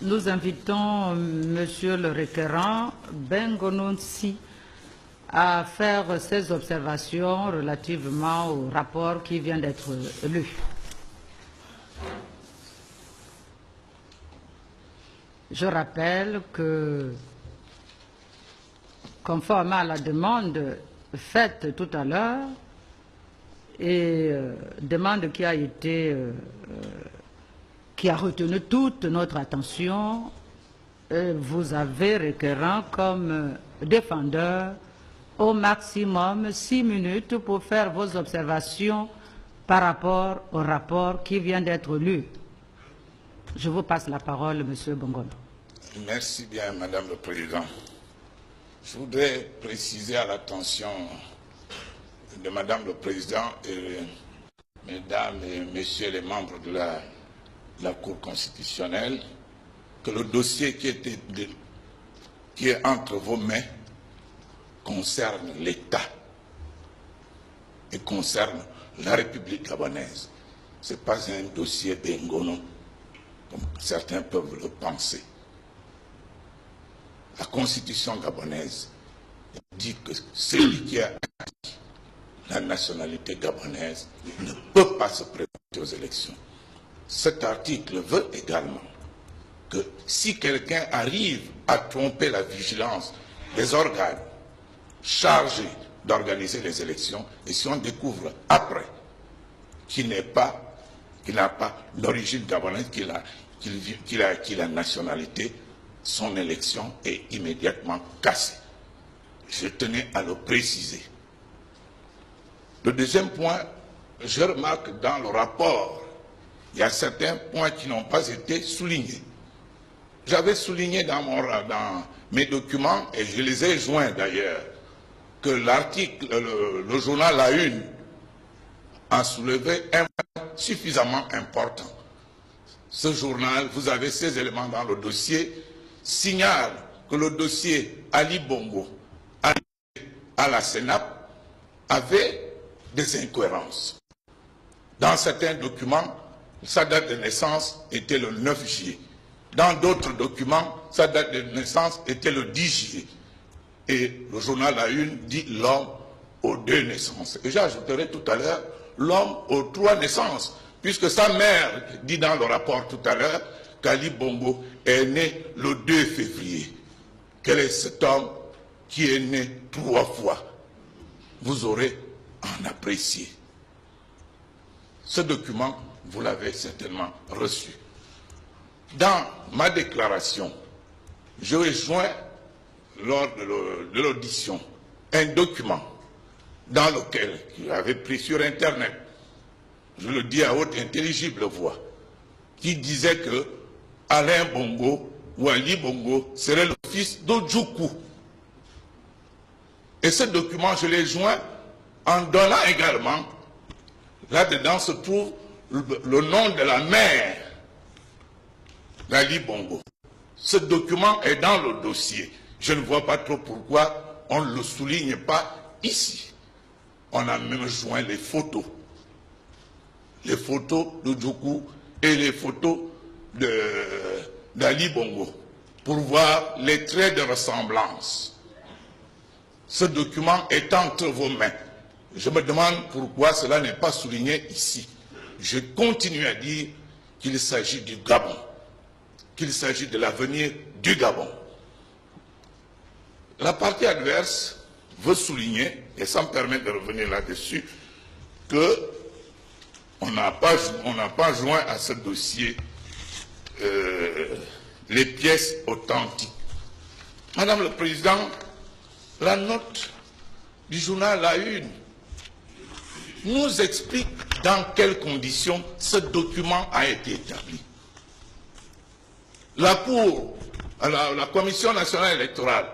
nous invitons Monsieur le requérant Bengononsi à faire ses observations relativement au rapport qui vient d'être lu. Je rappelle que, conformément à la demande faite tout à l'heure, et demande qui a retenu toute notre attention, vous avez requérant comme défendeur au maximum 6 minutes pour faire vos observations par rapport au rapport qui vient d'être lu. Je vous passe la parole, Monsieur Bongono. Merci bien, Madame le Président. Je voudrais préciser à l'attention de Madame le Président et Mesdames et Messieurs les membres de la Cour constitutionnelle que le dossier qui est entre vos mains concerne l'État et concerne la République gabonaise. Ce n'est pas un dossier Bengono, comme certains peuvent le penser. La Constitution gabonaise dit que celui qui a acquis la nationalité gabonaise ne peut pas se présenter aux élections. Cet article veut également que si quelqu'un arrive à tromper la vigilance des organes chargés d'organiser les élections, et si on découvre après qu'il n'a pas l'origine gabonaise, qu'il a acquis la nationalité, son élection est immédiatement cassée. Je tenais à le préciser. Le deuxième point, je remarque dans le rapport, il y a certains points qui n'ont pas été soulignés. J'avais souligné dans mes documents, et je les ai joints d'ailleurs, que l'article, le journal La Une, a soulevé un point suffisamment important. Ce journal, vous avez ces éléments dans le dossier, signale que le dossier Ali Bongo à la Sénap avait des incohérences. Dans certains documents, sa date de naissance était le 9 juillet. Dans d'autres documents, sa date de naissance était le 10 juillet. Et le journal La Une dit l'homme aux 2 naissances. Et j'ajouterai tout à l'heure l'homme aux 3 naissances, puisque sa mère dit dans le rapport tout à l'heure qu'Ali Bongo est né le 2 février. Quel est cet homme qui est né 3 fois? Vous aurez à en apprécier. Ce document, vous l'avez certainement reçu. Dans ma déclaration, je joins lors de l'audition un document dans lequel j'avais pris sur Internet, je le dis à haute intelligible voix, qui disait que Alain Bongo ou Ali Bongo serait le fils d'Odjoukou. Et ce document, je l'ai joint en donnant également, là-dedans se trouve le nom de la mère d'Ali Bongo. Ce document est dans le dossier. Je ne vois pas trop pourquoi on ne le souligne pas ici. On a même joint les photos de Djoukou et les photos d'Ali Bongo pour voir les traits de ressemblance. Ce document est entre vos mains. Je me demande pourquoi cela n'est pas souligné ici. Je continue à dire qu'il s'agit du Gabon, qu'il s'agit de l'avenir du Gabon. La partie adverse veut souligner, et ça me permet de revenir là-dessus, qu'on n'a pas joint à ce dossier les pièces authentiques. Madame le Président, la note du journal La Une nous explique dans quelles conditions ce document a été établi. La Cour, la Commission nationale électorale,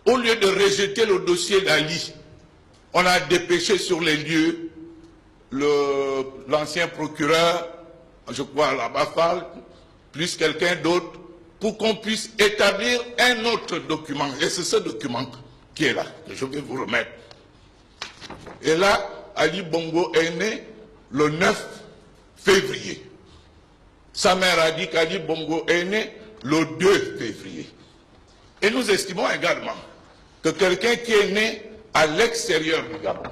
au lieu de rejeter le dossier d'Ali, on a dépêché sur les lieux l'ancien procureur, je crois à la Bafal, plus quelqu'un d'autre, pour qu'on puisse établir un autre document. Et c'est ce document qui est là, que je vais vous remettre. Et là, Ali Bongo est né le 9 février. Sa mère a dit qu'Ali Bongo est né le 2 février. Et nous estimons également que quelqu'un qui est né à l'extérieur du Gabon,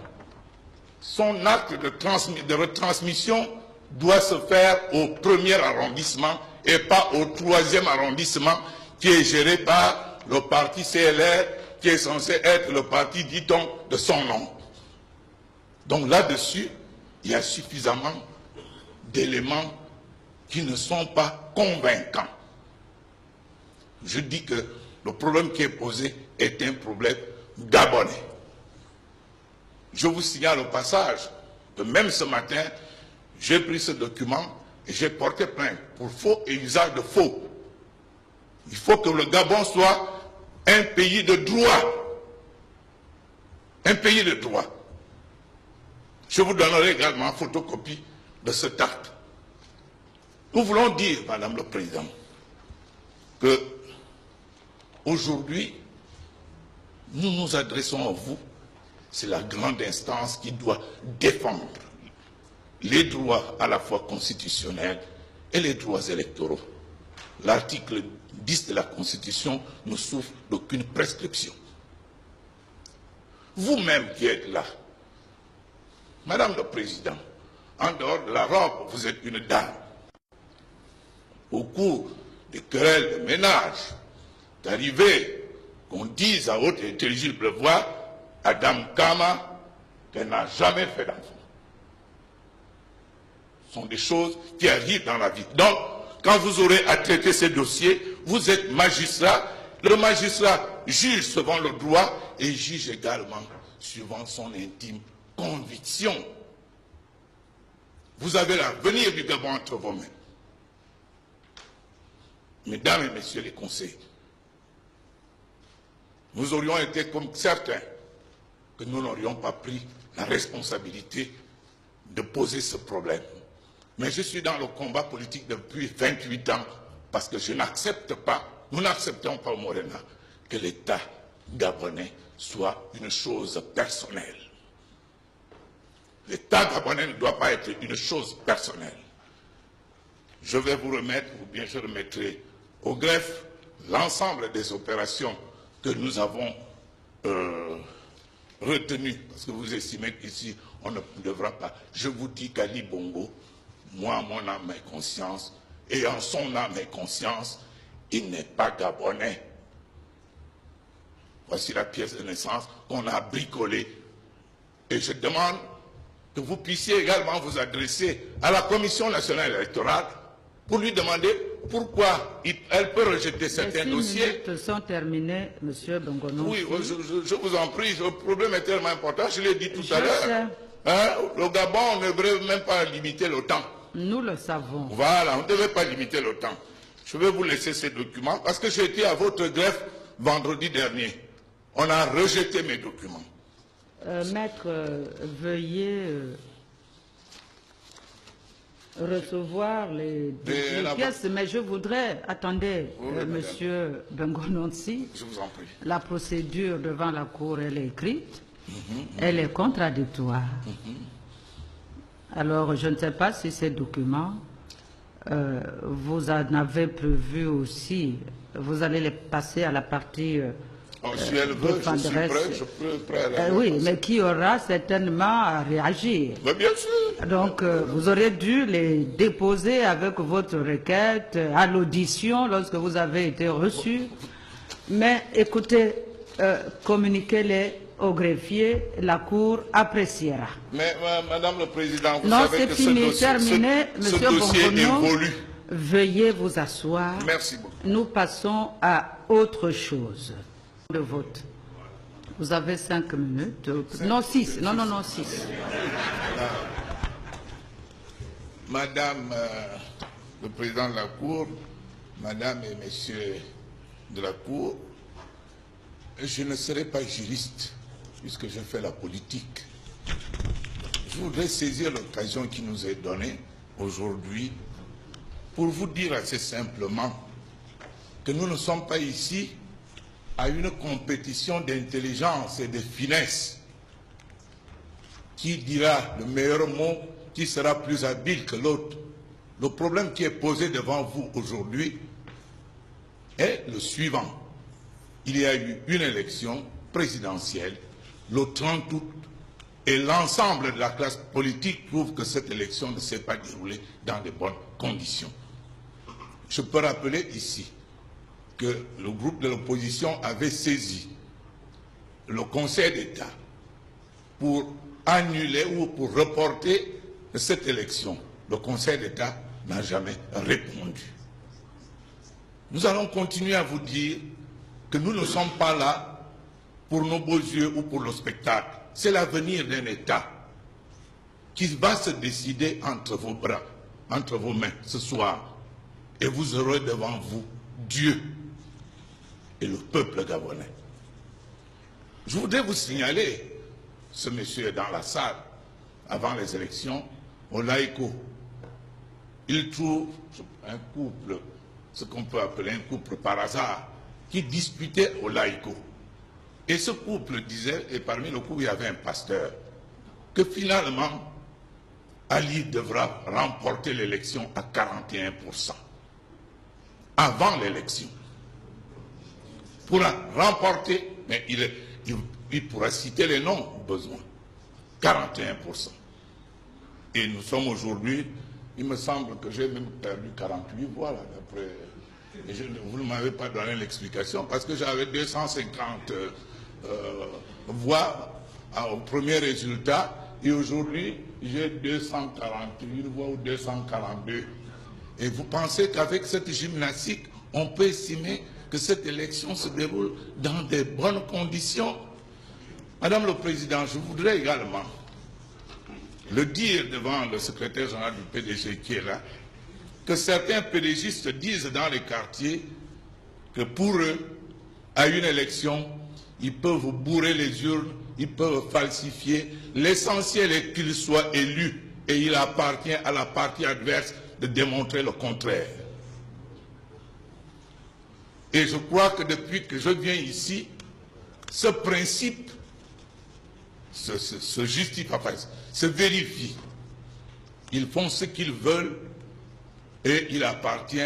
son acte de retransmission doit se faire au 1er arrondissement et pas au 3e arrondissement qui est géré par le parti CLR, qui est censé être le parti, dit-on, de son nom. Donc là-dessus, il y a suffisamment d'éléments qui ne sont pas convaincants. Je dis que le problème qui est posé est un problème gabonais. Je vous signale au passage que même ce matin, j'ai pris ce document et j'ai porté plainte pour faux et usage de faux. Il faut que le Gabon soit un pays de droit. Un pays de droit. Je vous donnerai également une photocopie de cet acte. Nous voulons dire, Madame le Président, que aujourd'hui, nous nous adressons à vous. C'est la grande instance qui doit défendre les droits à la fois constitutionnels et les droits électoraux. L'article 10 de la Constitution ne souffre d'aucune prescription. Vous-même qui êtes là, Madame le Président, en dehors de la robe, vous êtes une dame. Au cours des querelles de ménage, d'arriver qu'on dise à haute et intelligible voix à Dame Kama qu'elle n'a jamais fait d'enfant. Ce sont des choses qui arrivent dans la vie. Donc, quand vous aurez à traiter ces dossiers, vous êtes magistrat. Le magistrat juge selon le droit et juge également suivant son intime conviction. Vous avez l'avenir du Gabon entre vos mains. Mesdames et messieurs les conseillers, nous aurions été comme certains que nous n'aurions pas pris la responsabilité de poser ce problème. Mais je suis dans le combat politique depuis 28 ans parce que je n'accepte pas, nous n'acceptons pas au Morena, que l'État gabonais soit une chose personnelle. L'État gabonais ne doit pas être une chose personnelle. Je vais vous remettre, ou bien je remettrai au greffe l'ensemble des opérations que nous avons retenues, parce que vous estimez qu'ici, on ne devra pas. Je vous dis qu'Ali Bongo, moi, mon âme et conscience, et en son âme et conscience, il n'est pas gabonais. Voici la pièce de naissance qu'on a bricolée. Et je demande que vous puissiez également vous adresser à la Commission nationale électorale pour lui demander pourquoi elle peut rejeter certains dossiers. Les 6 minutes sont terminées, Monsieur Bongonon. Oui, je vous en prie, le problème est tellement important, je l'ai dit tout à l'heure. Hein, le Gabon ne devrait même pas limiter le temps. Nous le savons. Voilà, on ne devait pas limiter le temps. Je vais vous laisser ces documents parce que j'ai été à votre greffe vendredi dernier. On a rejeté mes documents. Maître, veuillez recevoir les pièces, mais je voudrais, attendez, Monsieur Bengononsi, je vous en prie. La procédure devant la Cour, elle est écrite, elle est contradictoire. Alors, je ne sais pas si ces documents, vous en avez prévu aussi, vous allez les passer à la partie si elle veut, je suis prêt, je peux prêt à la oui, mais qui aura certainement à réagir. Mais bien sûr. Donc, vous aurez dû les déposer avec votre requête à l'audition lorsque vous avez été reçu. Mais écoutez, communiquez-les au greffier, la Cour appréciera. Mais Madame le Président, vous non, savez que fini, ce terminé, dossier, dossier évolue. Veuillez vous asseoir. Merci beaucoup. Nous passons à autre chose. De vote. Vous avez 5 minutes. Non, 6. Non, 6. Madame le Président de la Cour, Madame et Messieurs de la Cour, je ne serai pas juriste puisque je fais la politique. Je voudrais saisir l'occasion qui nous est donnée aujourd'hui pour vous dire assez simplement que nous ne sommes pas ici à une compétition d'intelligence et de finesse. Qui dira le meilleur mot, qui sera plus habile que l'autre? Le problème qui est posé devant vous aujourd'hui, est le suivant. Il y a eu une élection présidentielle le 30 août et l'ensemble de la classe politique trouve que cette élection ne s'est pas déroulée dans de bonnes conditions. Je peux rappeler ici que le groupe de l'opposition avait saisi le Conseil d'État pour annuler ou pour reporter cette élection. Le Conseil d'État n'a jamais répondu. Nous allons continuer à vous dire que nous ne sommes pas là pour nos beaux yeux ou pour le spectacle. C'est l'avenir d'un État qui va se décider entre vos bras, entre vos mains ce soir. Et vous aurez devant vous Dieu et le peuple gabonais. Je voudrais vous signaler, ce monsieur est dans la salle, avant les élections, au Laïco. Il trouve un couple, ce qu'on peut appeler un couple par hasard, qui disputait au Laïco. Et ce couple disait, et parmi le couple il y avait un pasteur, que finalement, Ali devra remporter l'élection à 41%. Avant l'élection. Pour la remporter, mais il pourra citer les noms au besoin. 41%. Et nous sommes aujourd'hui, il me semble que j'ai même perdu 48 voix là, d'après. Vous ne m'avez pas donné l'explication parce que j'avais 250 voix au premier résultat et aujourd'hui j'ai 241 voix ou 242. Et vous pensez qu'avec cette gymnastique, on peut estimer que cette élection se déroule dans de bonnes conditions? Madame le Président, je voudrais également le dire devant le secrétaire général du PDG qui est là, que certains PDGistes disent dans les quartiers que pour eux, à une élection, ils peuvent bourrer les urnes, ils peuvent falsifier. L'essentiel est qu'ils soient élus et il appartient à la partie adverse de démontrer le contraire. Et je crois que depuis que je viens ici, ce principe se justifie, se vérifie. Ils font ce qu'ils veulent et il appartient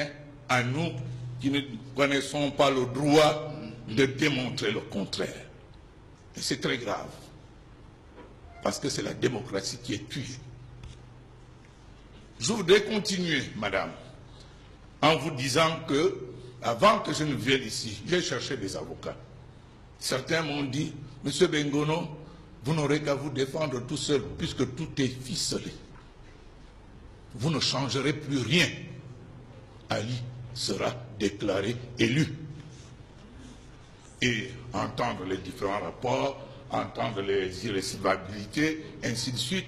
à nous qui ne connaissons pas le droit de démontrer le contraire. Et c'est très grave, parce que c'est la démocratie qui est tuée. Je voudrais continuer, madame, en vous disant que, avant que je ne vienne ici, j'ai cherché des avocats. Certains m'ont dit, Monsieur Bengono, vous n'aurez qu'à vous défendre tout seul, puisque tout est ficelé. Vous ne changerez plus rien. Ali sera déclaré élu. Et entendre les différents rapports, entendre les irrécevabilités, ainsi de suite,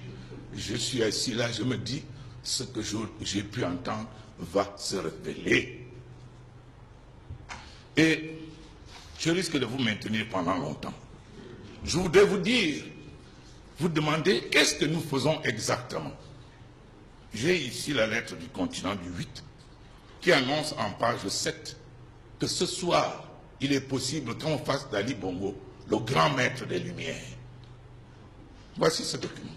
je suis assis là, je me dis, ce que j'ai pu entendre va se révéler. Et je risque de vous maintenir pendant longtemps. Je voudrais vous dire, vous demander qu'est-ce que nous faisons exactement. J'ai ici la lettre du continent du 8 qui annonce en page 7 que ce soir, il est possible qu'on fasse d'Ali Bongo le grand maître des Lumières. Voici ce document.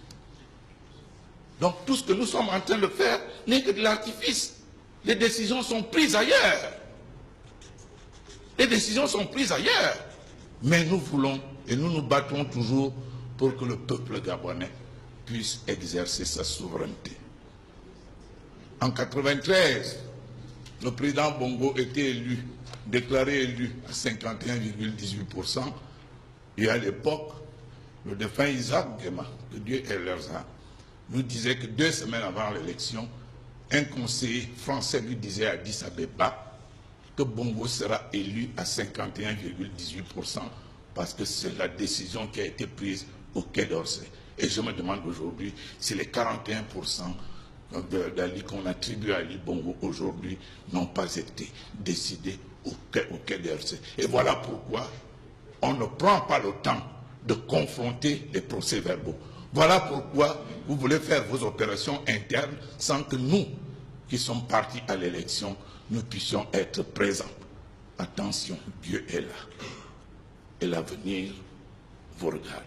Donc tout ce que nous sommes en train de faire n'est que de l'artifice. Les décisions sont prises ailleurs. Les décisions sont prises ailleurs. Mais nous voulons et nous nous battons toujours pour que le peuple gabonais puisse exercer sa souveraineté. En 1993, le président Bongo était élu, déclaré élu à 51,18%. Et à l'époque, le défunt Isaac Guéma, que Dieu ait leurs âmes, nous disait que 2 semaines avant l'élection, un conseiller français lui disait à Addis Abeba que Bongo sera élu à 51,18% parce que c'est la décision qui a été prise au Quai d'Orsay. Et je me demande aujourd'hui si les 41% d'Ali qu'on attribue à Ali Bongo aujourd'hui n'ont pas été décidés au Quai d'Orsay. Et voilà pourquoi on ne prend pas le temps de confronter les procès-verbaux. Voilà pourquoi vous voulez faire vos opérations internes sans que nous, qui sommes partis à l'élection, nous puissions être présents. Attention, Dieu est là. Et l'avenir vous regarde.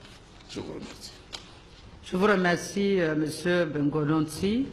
Je vous remercie. Je vous remercie, M. Bengono Ntsi.